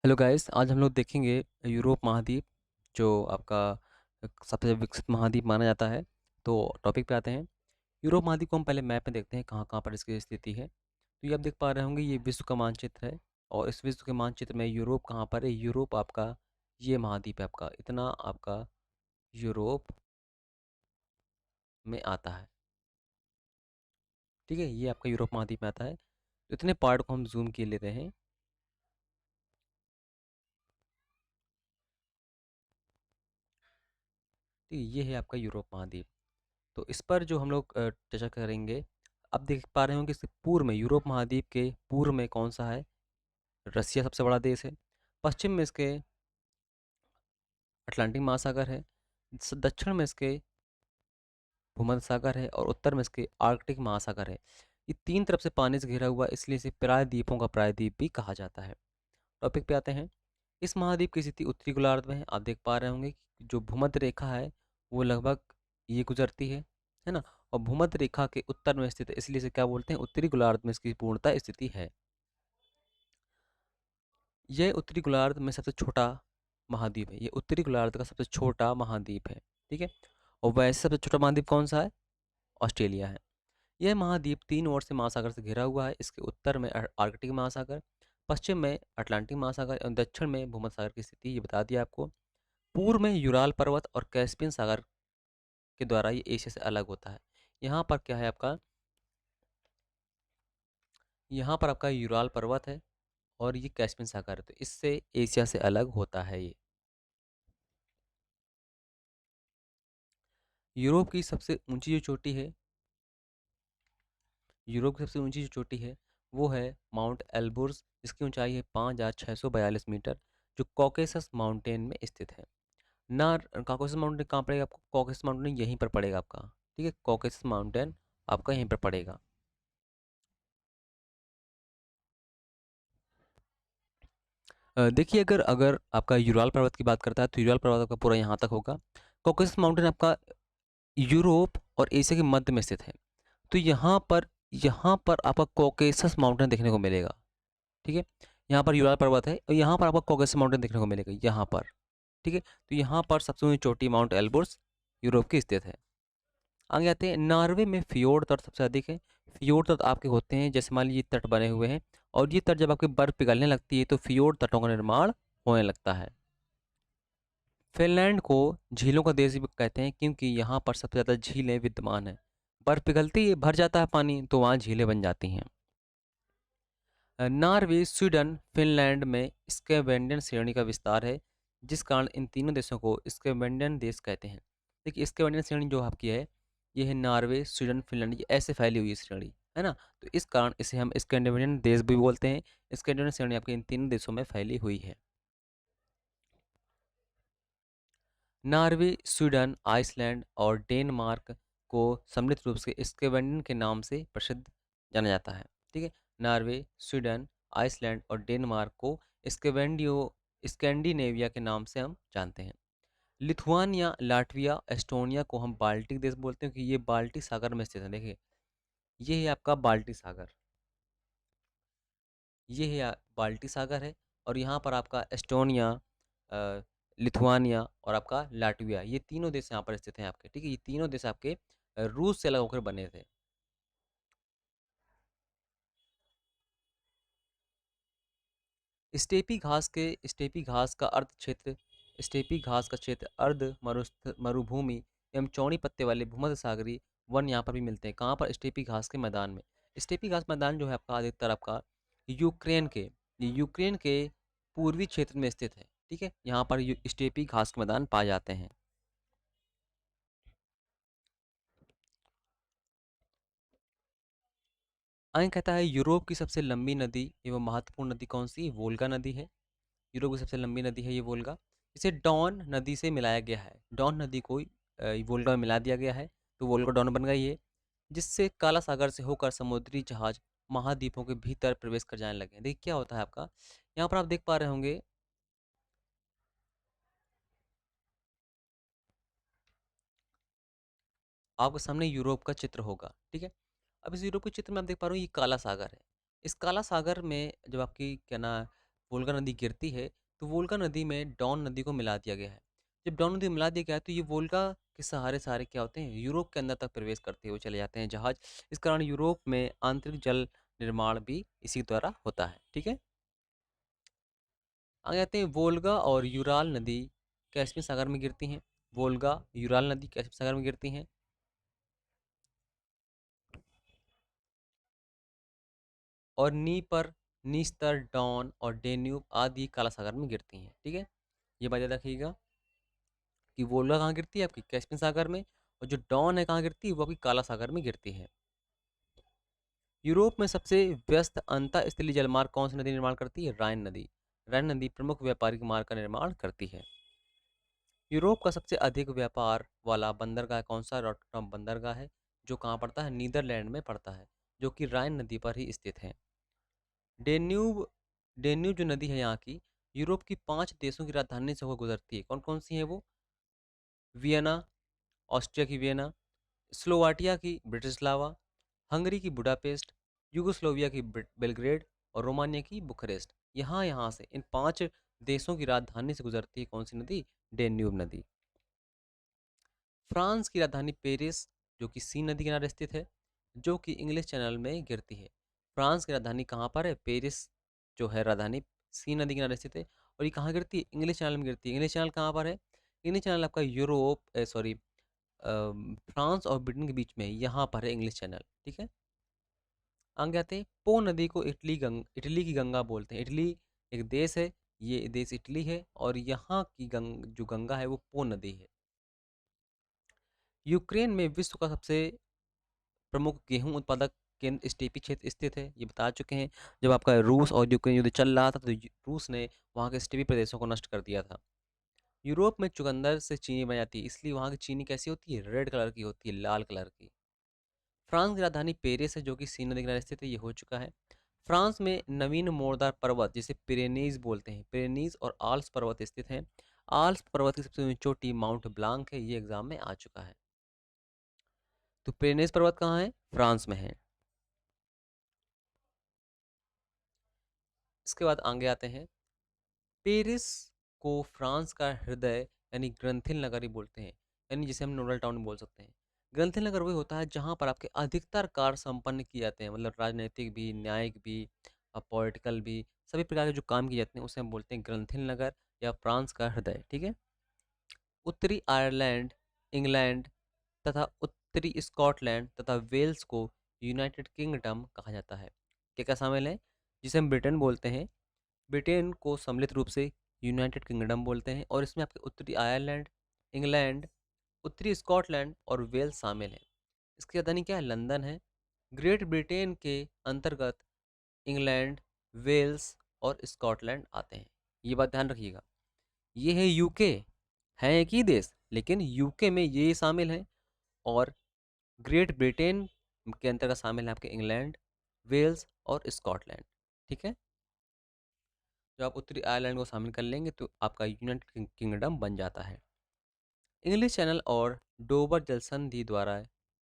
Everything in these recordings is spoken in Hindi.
हेलो गाइस, आज हम लोग देखेंगे यूरोप महाद्वीप जो आपका सबसे विकसित महाद्वीप माना जाता है। तो टॉपिक पे आते हैं। यूरोप महाद्वीप को हम पहले मैप में देखते हैं कहाँ कहाँ पर इसकी स्थिति है। तो ये आप देख पा रहे होंगे, ये विश्व का मानचित्र है और इस विश्व के मानचित्र में यूरोप कहाँ पर है। यूरोप आपका ये महाद्वीप है, आपका इतना आपका यूरोप में आता है। ठीक है, ये आपका यूरोप महाद्वीप में आता है। तो इतने पार्ट को हम जूम किए लेते हैं। तो ये है आपका यूरोप महाद्वीप। तो इस पर जो हम लोग चर्चा करेंगे, आप देख पा रहे हो कि इसके पूर्व में, यूरोप महाद्वीप के पूर्व में कौन सा है। रसिया सबसे बड़ा देश है। पश्चिम में इसके अटलांटिक महासागर है। दक्षिण में इसके भूमध्य सागर है और उत्तर में इसके आर्कटिक महासागर है। ये तीन तरफ से पानी से घिरा हुआ है, इसलिए इसे प्रायद्वीपों का प्रायद्वीप भी कहा जाता है। टॉपिक पे आते हैं। इस महाद्वीप की स्थिति उत्तरी गोलार्ध में है। आप देख पा रहे होंगे कि जो भूमध्य रेखा है वो लगभग ये गुजरती है ना। और भूमध्य रेखा के उत्तर में स्थित है, इसलिए इसे क्या बोलते हैं, उत्तरी गोलार्ध में इसकी पूर्णतः स्थिति है। यह उत्तरी गोलार्ध में सबसे छोटा महाद्वीप है। ये उत्तरी गोलार्ध का सबसे छोटा महाद्वीप है। ठीक है। और वैसे सबसे छोटा महाद्वीप कौन सा है? ऑस्ट्रेलिया है। यह महाद्वीप तीन ओर से महासागर से घिरा हुआ है। इसके उत्तर में आर्कटिक महासागर, पश्चिम में अटलांटिक महासागर और दक्षिण में भूमध्य सागर की स्थिति ये बता दिया आपको। पूर्व में यूराल पर्वत और कैस्पियन सागर के द्वारा ये एशिया से अलग होता है। यहाँ पर क्या है आपका, यहाँ पर आपका यूराल पर्वत है और ये कैस्पियन सागर है, तो इससे एशिया से अलग होता है ये। यूरोप की सबसे ऊंची जो चोटी है, यूरोप की सबसे ऊंची जो चोटी है वो है माउंट एल्ब्रुस, जिसकी ऊंचाई है 5,642 मीटर, जो कॉकेसस माउंटेन में स्थित है। ना कॉकेसस माउंटेन कहाँ पड़ेगा आपको? कॉकेसस माउंटेन यहीं पर पड़ेगा आपका। ठीक है, कॉकेसस माउंटेन आपका यहीं पर पड़ेगा। देखिए, अगर अगर आपका यूराल पर्वत की बात करता है तो यूराल पर्वत आपका पूरा यहाँ तक होगा। कॉकेसस माउंटेन आपका यूरोप और एशिया के मध्य में स्थित है। तो यहाँ पर आपका कॉकेसस माउंटेन देखने को मिलेगा। ठीक है, यहाँ पर यूराल पर्वत है और यहाँ पर आपको कॉकेसस माउंटेन देखने को मिलेगा यहाँ पर। ठीक है, तो यहाँ पर सबसे ऊंची चोटी माउंट एल्ब्रुस यूरोप की स्थित है। आगे आते हैं। नॉर्वे में फियोर्ड तट सबसे अधिक है। फियोर्ड तट आपके होते हैं, जैसे मान लीजिए तट बने हुए हैं और ये तट जब आपकी बर्फ पिघलने लगती है तो फियोर्ड तटों का निर्माण होने लगता है। फिनलैंड को झीलों का देश भी कहते हैं क्योंकि यहाँ पर सबसे ज़्यादा झीलें विद्यमान हैं। बर्फ पिघलती है, भर जाता है पानी, तो वहाँ झीलें बन जाती हैं। नॉर्वे, स्वीडन, फिनलैंड में स्कैवेंडियन श्रेणी का विस्तार है, जिस कारण इन तीनों देशों को स्कैवेंडियन देश कहते हैं। देखिए, स्कैवेंडियन श्रेणी जो आपकी है, ये है नॉर्वे, स्वीडन, फिनलैंड, ये ऐसे फैली हुई श्रेणी है ना। तो इस कारण इसे हम स्कैंडिनेवियन देश भी बोलते हैं। स्कैंडिनेवियन श्रेणी आपके इन तीनों देशों में फैली हुई है। नॉर्वे, स्वीडन, आइसलैंड और डेनमार्क को सम्मिलित रूप से स्कैवेंडियन के नाम से प्रसिद्ध जाना जाता है। ठीक है, नॉर्वे, स्वीडन, आइसलैंड और डेनमार्क को स्कैवेंडियो स्कैंडिनेविया के नाम से हम जानते हैं। लिथुआनिया, लाटविया, एस्टोनिया को हम बाल्टिक देश बोलते हैं, कि ये बाल्टिक सागर में स्थित है। देखिए, ये है आपका बाल्टिक सागर, ये है बाल्टिक सागर है। और यहाँ पर आपका एस्टोनिया, लिथुआनिया और आपका लाटविया, ये तीनों देश यहाँ पर स्थित हैं आपके। ठीक है, ये तीनों देश आपके रूस से अलग होकर बने थे। स्टेपी घास का अर्ध क्षेत्र, स्टेपी घास का क्षेत्र अर्ध मरुभूमि एवं चौड़ी पत्ते वाले भूमध्य सागरीय वन यहाँ पर भी मिलते हैं। कहाँ पर? स्टेपी घास के मैदान में। स्टेपी घास मैदान जो है आपका अधिकतर आपका यूक्रेन के यूक्रेन के पूर्वी क्षेत्र में स्थित है। ठीक है, यहाँ पर स्टेपी घास के मैदान पाए जाते हैं। आगे कहता है, यूरोप की सबसे लंबी नदी एवं महत्वपूर्ण नदी कौन सी? वोल्गा नदी है। यूरोप की सबसे लंबी नदी है ये वोल्गा। इसे डॉन नदी से मिलाया गया है। डॉन नदी को वोल्गा में मिला दिया गया है, तो वोल्गा डॉन बन गई है, जिससे काला सागर से होकर समुद्री जहाज महाद्वीपों के भीतर प्रवेश कर जाने लगे हैं। देखिए क्या होता है आपका, यहाँ पर आप देख पा रहे होंगे, आपके सामने यूरोप का चित्र होगा। ठीक है, अब इस यूरोप के चित्र में आप देख पा रहे हो ये काला सागर है। इस काला सागर में जब आपकी क्या ना वोल्गा नदी गिरती है तो वोल्गा नदी में डॉन नदी को मिला दिया गया है। जब डॉन नदी में मिला दिया गया है तो ये वोल्गा के सहारे सहारे क्या होते हैं, यूरोप के अंदर तक प्रवेश करते हुए चले जाते हैं जहाज। इस कारण यूरोप में आंतरिक जल निर्माण भी इसी द्वारा होता है। ठीक है, आगे आते हैं, वोल्गा और यूराल नदी कैस्पियन सागर में गिरती हैं। वोल्गा यूराल नदी कैस्पियन सागर में गिरती हैं। और नीपर, नीस्तर, डॉन और डेन्यूब आदि काला सागर में गिरती हैं। ठीक है, ये बात याद रखिएगा कि वोल्गा कहाँ गिरती है, आपकी कैस्पियन सागर में, और जो डॉन है कहाँ गिरती है, वो आपकी काला सागर में गिरती है। यूरोप में सबसे व्यस्त अंतःस्थलीय जलमार्ग कौन सी नदी निर्माण करती है, राइन नदी। राइन नदी प्रमुख व्यापारिक मार्ग का निर्माण करती है। यूरोप का सबसे अधिक व्यापार वाला बंदरगाह कौन सा, रॉटरडम बंदरगाह है, जो कहाँ पड़ता है, नीदरलैंड में पड़ता है, जो कि राइन नदी पर ही स्थित है। डेन्यूब, डेन्यूब जो नदी है यहाँ की, यूरोप की 5 देशों की राजधानी से होकर गुजरती है। कौन कौन सी है वो, वियना, ऑस्ट्रिया की वियना, स्लोवाकिया की ब्रिटिस्लावा, हंगरी की बुडापेस्ट, यूगोस्लोविया की बेलग्रेड और रोमानिया की बुखारेस्ट। यहाँ यहाँ से इन 5 देशों की राजधानी से गुजरती है कौन सी नदी, डेन्यूब नदी। फ्रांस की राजधानी पेरिस, जो कि सीन नदी किनारे स्थित है, जो कि इंग्लिश चैनल में गिरती है। फ्रांस की राजधानी कहाँ पर है, पेरिस जो है राजधानी, सीन नदी किनारे स्थित है। और ये कहाँ गिरती है, इंग्लिश चैनल में गिरती है। इंग्लिश चैनल कहाँ पर है, इंग्लिश चैनल आपका यूरोप सॉरी फ्रांस और ब्रिटेन के बीच में, यहाँ पर है इंग्लिश चैनल। ठीक है, आगे आते हैं, पो नदी को इटली की गंगा बोलते हैं। इटली एक देश है, ये देश इटली है, और यहाँ की जो गंगा है वो पो नदी है। यूक्रेन में विश्व का सबसे प्रमुख गेहूं उत्पादक केंद्र स्टेपी क्षेत्र स्थित है, ये बता चुके हैं। जब आपका रूस और यूक्रेन युद्ध चल रहा था तो रूस ने वहाँ के स्टेपी प्रदेशों को नष्ट कर दिया था। यूरोप में चुकंदर से चीनी बन जाती है, इसलिए वहाँ की चीनी कैसी होती है, रेड कलर की होती है, लाल कलर की। फ्रांस की राजधानी पेरिस है, जो कि सीन नदी किनारे स्थित है, ये हो चुका है। फ्रांस में नवीन मोरदार पर्वत जिसे पिरेनीज बोलते हैं, पिरेनीज और आल्प्स पर्वत स्थित हैं। आल्प्स पर्वत की सबसे ऊंची चोटी माउंट ब्लांक है, ये एग्जाम में आ चुका है। तो पिरेनीज पर्वत कहाँ है, फ्रांस में है। इसके बाद आगे आते हैं, पेरिस को फ्रांस का हृदय यानी ग्रंथिल नगर ही बोलते हैं, यानी जिसे हम नोडल टाउन बोल सकते हैं। ग्रंथिल नगर वही होता है जहाँ पर आपके अधिकतर कार्य संपन्न किए जाते हैं, मतलब राजनीतिक भी, न्यायिक भी, पॉलिटिकल भी, सभी प्रकार के जो काम किए जाते हैं उसे हम बोलते हैं ग्रंथिल नगर या फ्रांस का हृदय। ठीक है, उत्तरी आयरलैंड, इंग्लैंड तथा उत्तरी स्कॉटलैंड तथा वेल्स को यूनाइटेड किंगडम कहा जाता है। क्या क्या शामिल है, जिसे हम ब्रिटेन बोलते हैं, ब्रिटेन को सम्मिलित रूप से यूनाइटेड किंगडम बोलते हैं, और इसमें आपके उत्तरी आयरलैंड, इंग्लैंड, उत्तरी स्कॉटलैंड और वेल्स शामिल हैं। इसकी राजधानी क्या है, लंदन है। ग्रेट ब्रिटेन के अंतर्गत इंग्लैंड, वेल्स और स्कॉटलैंड आते हैं, ये बात ध्यान रखिएगा। ये है यूके, है एक ही देश लेकिन यूके में ये शामिल है, और ग्रेट ब्रिटेन के अंतर्गत शामिल है आपके इंग्लैंड, वेल्स और स्कॉटलैंड। ठीक है, जब आप उत्तरी आयरलैंड को शामिल कर लेंगे तो आपका यूनाइटेड किंगडम बन जाता है। इंग्लिश चैनल और डोबर जल संधि द्वारा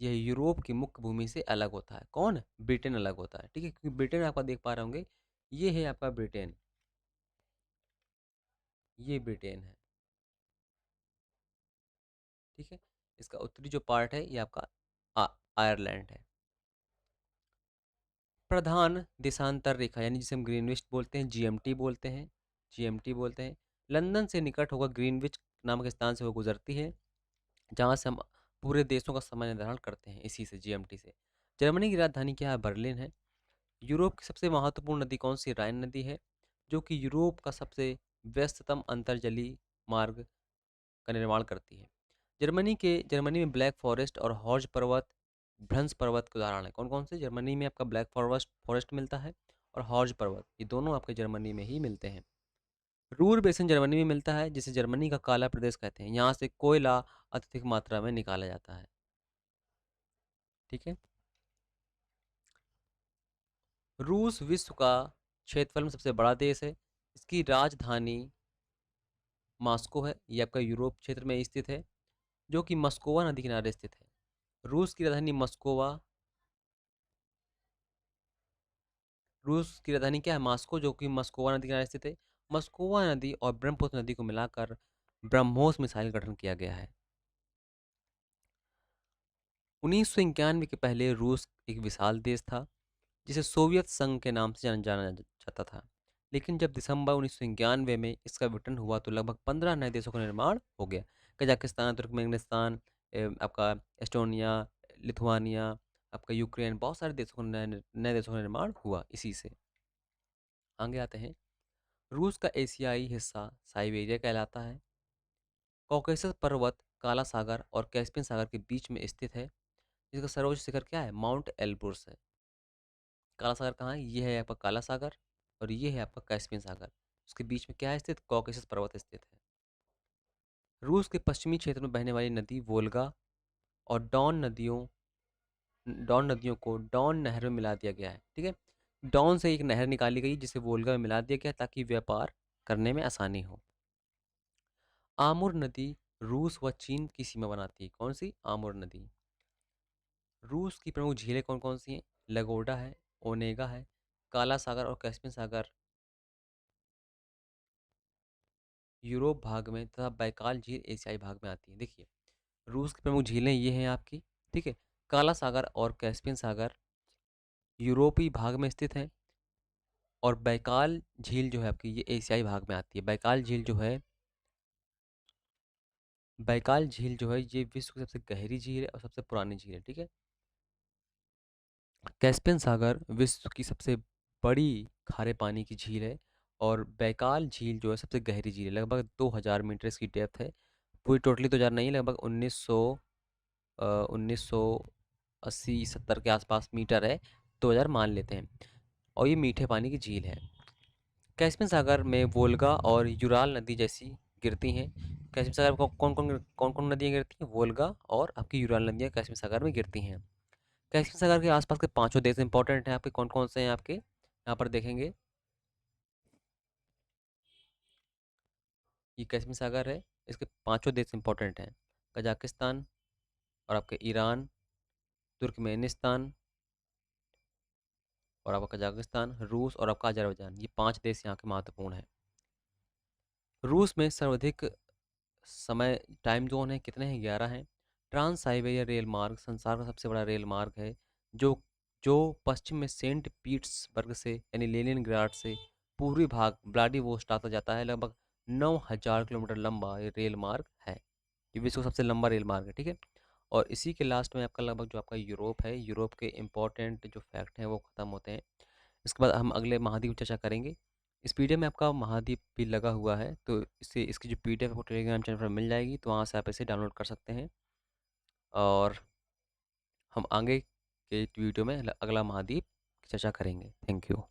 यह यूरोप की मुख्य भूमि से अलग होता है। कौन, ब्रिटेन अलग होता है। ठीक है, क्योंकि ब्रिटेन आपका देख पा रहे होंगे, ये है आपका ब्रिटेन, ये ब्रिटेन है। ठीक है, इसका उत्तरी जो पार्ट है ये आपका आयरलैंड है। प्रधान देशांतर रेखा यानी जिसे हम ग्रीनविच बोलते हैं, जीएमटी बोलते हैं, जीएमटी बोलते हैं, लंदन से निकट होकर ग्रीनविच नामक स्थान से वो गुजरती है, जहाँ से हम पूरे देशों का समय निर्धारण करते हैं, इसी से, जीएमटी से। जर्मनी की राजधानी क्या है, बर्लिन है। यूरोप की सबसे महत्वपूर्ण नदी कौन सी, राइन नदी है, जो कि यूरोप का सबसे व्यस्ततम अंतर्जलीय मार्ग का निर्माण करती है। जर्मनी में ब्लैक फॉरेस्ट और हॉर्ज पर्वत, भ्रंश पर्वत के उदाहरण है। कौन कौन से, जर्मनी में आपका ब्लैक फॉरेस्ट फॉरेस्ट मिलता है, और हॉर्ज पर्वत, ये दोनों आपके जर्मनी में ही मिलते हैं। रूर बेसिन जर्मनी में मिलता है, जिसे जर्मनी का काला प्रदेश कहते हैं, यहाँ से कोयला अत्यधिक मात्रा में निकाला जाता है। ठीक है, रूस विश्व का क्षेत्रफल में सबसे बड़ा देश है। इसकी राजधानी मॉस्को है, ये आपका यूरोप क्षेत्र में स्थित है, जो कि मस्कोवा नदी किनारे स्थित है। रूस की राजधानी मस्कोवा, रूस की राजधानी क्या है? मॉस्को, जो कि मस्कोवा नदी के किनारे स्थित है। मस्कोवा नदी और ब्रह्मपुत्र नदी को मिलाकर ब्रह्मोस मिसाइल का गठन किया गया है। 1991 के पहले रूस एक विशाल देश था, जिसे सोवियत संघ के नाम से जाना जाता था। लेकिन जब दिसंबर 1991 में इसका विघटन हुआ तो लगभग 15 नए देशों का निर्माण हो गया। कजाकिस्तान, तुर्कमेनिस्तान, आपका एस्टोनिया, लिथुआनिया, आपका यूक्रेन, बहुत सारे देशों का नए नए देशों का निर्माण हुआ इसी से। आगे आते हैं। रूस का एशियाई हिस्सा साइबेरिया कहलाता है। कॉकेसस पर्वत काला सागर और कैस्पियन सागर के बीच में स्थित है, जिसका सर्वोच्च शिखर क्या है? माउंट एल्ब्रुस है। काला सागर कहाँ है? ये है आपका काला सागर और ये है आपका कैस्पियन सागर। उसके बीच में क्या है स्थित? कॉकेसस पर्वत स्थित है। रूस के पश्चिमी क्षेत्र में बहने वाली नदी वोल्गा और डॉन नदियों को डॉन नहर में मिला दिया गया है। ठीक है, डॉन से एक नहर निकाली गई जिसे वोल्गा में मिला दिया गया ताकि व्यापार करने में आसानी हो। आमुर नदी रूस व चीन की सीमा बनाती है। कौन सी? आमुर नदी। रूस की प्रमुख झीलें कौन कौन सी हैं? लगोडा है, ओनेगा है, काला सागर और कैस्पियन सागर यूरोप भाग में तथा बैकाल झील एशियाई भाग में आती है। देखिए, रूस की प्रमुख झीलें ये हैं आपकी। ठीक है, काला सागर और कैस्पियन सागर यूरोपीय भाग में स्थित हैं और बैकाल झील जो है आपकी ये एशियाई भाग में आती है। बैकाल झील जो है ये विश्व की सबसे गहरी झील है और सबसे पुरानी झील है। ठीक है, कैस्पियन सागर विश्व की सबसे बड़ी खारे पानी की झील है और बैकाल झील जो है सबसे गहरी झील है। लगभग 2000 मीटर इसकी डेप्थ है। पूरी टोटली तो ज़्यादा नहीं है, लगभग 1980-70 के आसपास मीटर है, 2000 मान लेते हैं। और ये मीठे पानी की झील है। कैस्पियन सागर में वोल्गा और यूराल नदी जैसी गिरती हैं। कैस्पियन सागर में कौन कौन नदियाँ गिरती हैं? वोल्गा और आपकी यूराल नदियाँ कैस्पियन सागर में गिरती हैं। कैस्पियन सागर के आसपास के पांचों देश इंपॉर्टेंट हैं आपके। कौन कौन से हैं आपके? यहाँ पर देखेंगे, ये कैस्पियन सागर है, इसके पांचों देश इंपॉर्टेंट हैं। कजाकिस्तान और आपके ईरान, तुर्कमेनिस्तान और आपका कजाकिस्तान, रूस और आपका अजरबैजान, ये 5 देश यहाँ के महत्वपूर्ण हैं। रूस में सर्वाधिक समय टाइम जोन है कितने हैं? 11 हैं। ट्रांस साइबेरिया रेल मार्ग संसार का सबसे बड़ा रेल मार्ग है, जो जो पश्चिम में सेंट पीटर्सबर्ग से यानी लेनिनग्राड से पूर्वी भाग व्लादिवोस्टॉक तक जाता है। लगभग 9000 किलोमीटर लंबा ये रेल मार्ग है। ये विश्व का सबसे लंबा रेल मार्ग है। ठीक है, और इसी के लास्ट में आपका लगभग जो आपका यूरोप है, यूरोप के इम्पोर्टेंट जो फैक्ट हैं वो ख़त्म होते हैं। इसके बाद हम अगले महाद्वीप की चर्चा करेंगे। इस पीडीएफ में आपका महाद्वीप भी लगा हुआ है, तो इससे इसकी जो पीडीएफ आपको टेलीग्राम चैनल पर मिल जाएगी, तो वहाँ से आप इसे डाउनलोड कर सकते हैं। और हम आगे के वीडियो में अगला महाद्वीप की चर्चा करेंगे। Thank you.